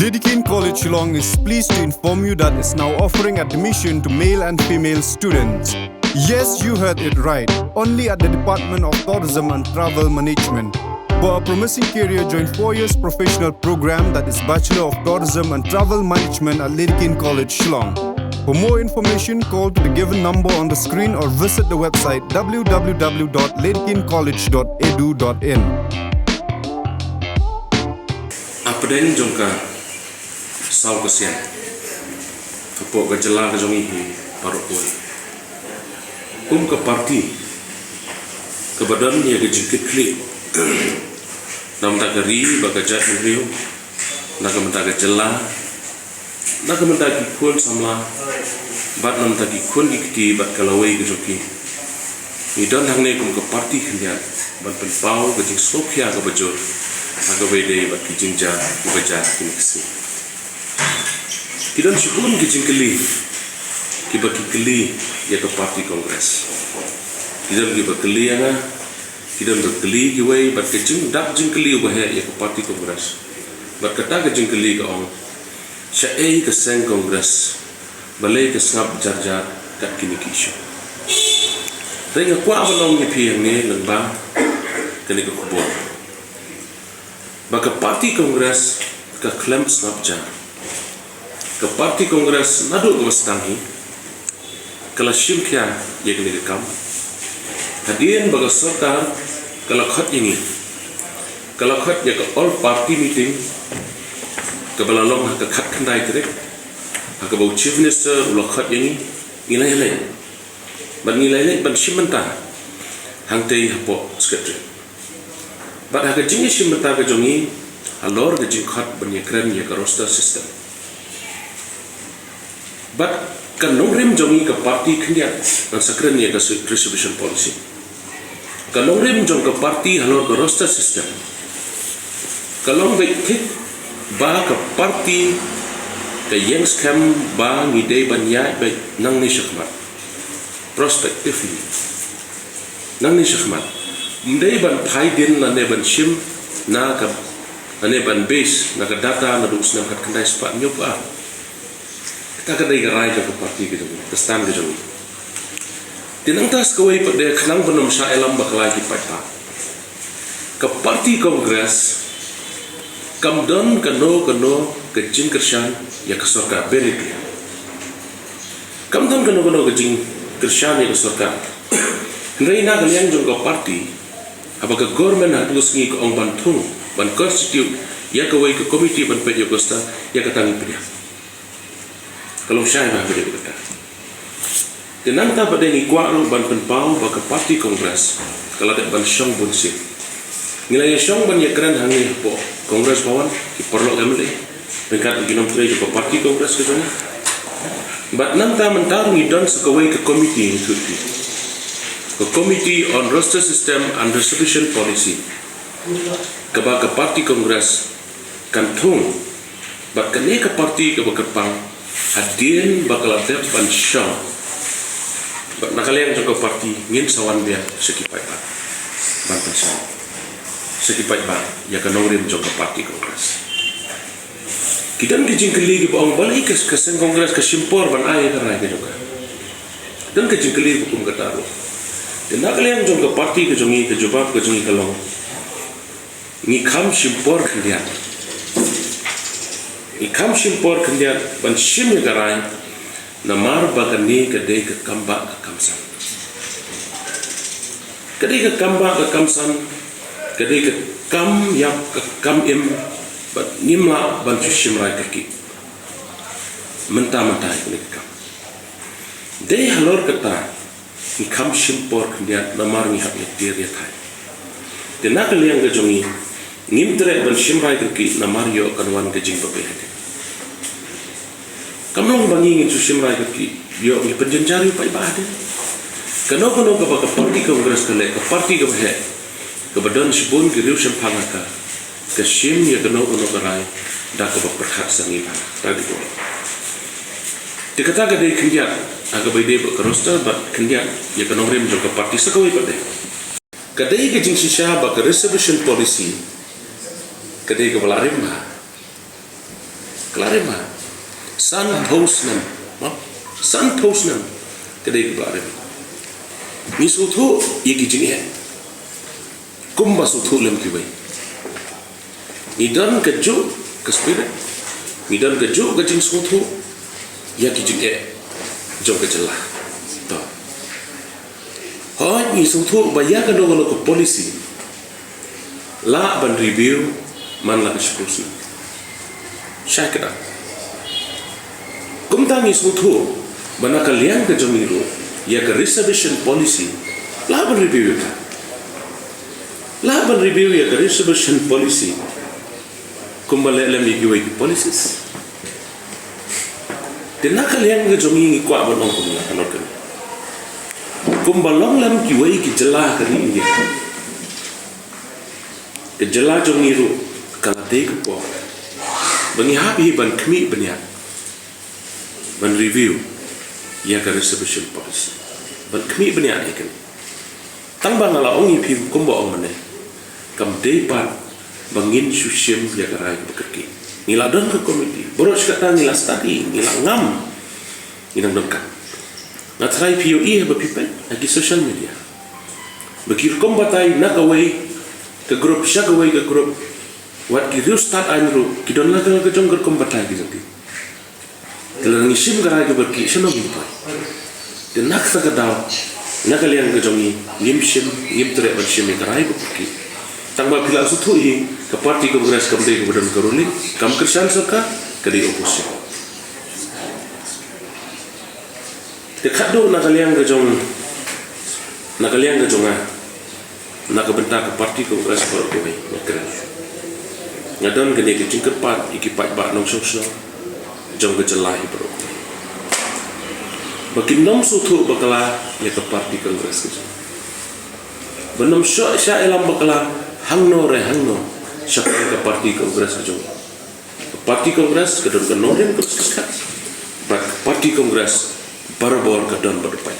Lidkin College Shillong is pleased to inform you that it's now offering admission to male and female students. Yes, you heard it right. Only at the Department of Tourism and Travel Management. For a promising career, join 4 years professional program that is Bachelor of Tourism and Travel Management at Lidkin College Shillong. For more information, call to the given number on the screen or visit the website www.lidkincollege.edu.in. Apden jongka sau kesian kepo gejala kejongi parok boy ke parti ke badan ya gejikit klik nam tak geri bagajat meriu nak mentak gejala nak mentak ikun samla bat nam tak ikun ikti bat kalawai gejoki idan hangne ke parti kendian bat penpau gejing sokya ke bajur aga bede bat kijingja bajar kiniksi kidan syukun kijingkeli kibaki keli ya ke parti kongres kidan kibakeli anga kidan berkeli giwei bat kijing dak jingkeli ubahe ya ke parti kongres bat kata kijingkeli ke ong syai ke seng kongres balai ke sngap jarjar kat kinikisho tenga kwa balong ni piang ni lembang kini ke kubur baka parti kongres ke klaim snapjar ke parti kongres nadu gwastangi kala shimkya ye kini kam hadian baga sarkar kala khat ini kala khat ye ke all party meeting ke balalong ke khat khandai trek ke bau chief minister ula khat ini nilai ban shimanta hangtei hapo secretary But haka jingi shimata ka jongi alor ka jing khat banya kren ya ka roster system. But ka nongrim jongi ka party khendiat ang sakren ya ka distribution policy. Ka nongrim jong ka party alor ka roster system. Ka long baik thik ba ka party ka yang scam ba ngidei banya baik nang ni shakmat. Prospectively. Nang ni shakmat. Ndai ban thai din na ne ban shim na ka ane ban base na ka data na dus na kat kandai spa nyop a ta ka dai garai ka parti ke jong tastan ke jong tinang tas ko wei pade khnang banam sha elam bakla ki pata ka parti kongres kam don ka no ka jing kershan ya ka sorka berit kam don ka no ka jing kershan ya ka sorka ndai na kalian jong ka parti apakah government harus ngi ko ong bantung ban constitute ya ka wei ka committee ban pe yogosta ya ka tangi pedia kalau syai ba pedia kata tenang ta pada ngi kwa lo ban penpau ba ka parti kongres kalau ada ban syong bunsi nilai syong ban ya kran hangi po kongres bawan ki perlu emle bengkat ginom tre ko parti kongres ke jona bat nang ta mentar ngi don sekawai ke committee itu the Committee on Roster System and Distribution Policy ke parti kongres kantung bat kene ke parti ke bakapang hadien bakal ada ban syang bat nakalian ke parti ngin sawan dia sekipai ba ban pensang sekipai ba ya kanongrim ke parti kongres kidan kijingkeli ke bang balik ke sen kongres ke simpor ban ai karai ke juga dan kijingkeli hukum kataru dan nakalian jong ke parti ke jongi ke jubab ke jongi kalong ni kam simpor kendian ban sim ya garai namar bagani ke dei ke kamba ke kamsan ke dei ke kamba ke kamsan ke dei ke kam yap ke kam im bat nimla ban sim rai ke ki mentah ke kam dei halor kata ni kam simpor kendiat namar ni hak yetir ya thai dena kalian ke jongi ngimtre ban simrai ke namar yo kanwan ke jing babe hete kamlong bangi ngi simrai ke yo ni penjenjari pai ba de kano ke parti kongres ke parti ke he ke badan sibun ke riu sempangaka ke sim ya kano garai da ke perhat sangi ba tadi ko dikata ke dei kendiat aga bede ke roster bat kendiat ya kanongrim jong ke parti sekawai pade kadai ke jing sisha ba ke reservation policy kadai ke balarim ba Klarema. Santhosnam. Santhosnam. Kedai klarema. Misuthu yeki jinge. Kumba suthu lem kibai. Nidan keju ke spirit. Nidan keju ke jing suthu yeki jinge. Jom ke celah. Ta. Hoi ni suthu bayar ke dong ke polisi. La ban review man la ke spusna. Syakda. Kumtangi suthu banaka liang ke jamiru ya ke reservation policy laban review ya ke reservation policy kumbale lem giwai ki policies denaka liang ke jami kwa banong kumla kanokan kumbalong lem giwai ki jela ke ni dia ke jela jamiru kala te ke po bangi habi ban kmi banyak ban review ya ke reservation policy ban kmi banyak ikan tang bang ala ongi pim kumbo ong mane kam depan bangin susyem ya ke rai bekerki nila don ke komiti boros kata nila study nila ngam inang dongkan na try POE ba people lagi social media bakir kombatai nak away ke grup syagaway ke grup wat ki start anru ki don la ke jongger kombatai ki jati kalau ngisim garai ke berki senang hidup dan nak sakadau nak kalian ke jongi ngimsim ngim tere bersim garai berki tangba pila suthu hi ke parti kongres kamde ke badan karuli kam kersan saka ke di oposisi dekado nak kalian ke jong nak kalian ke jonga nak ke bentak ke parti kongres berkoi nakran ngadon ke ni ke cingkepat ikipat ba nong sosno jom ke jelahi bro bagi nom suthu bakala ya ke parti kongres ke benom sya elam bakala hangno sya ke parti kongres ke parti kongres ke don ke noren ke parti kongres barabor ke don berdepan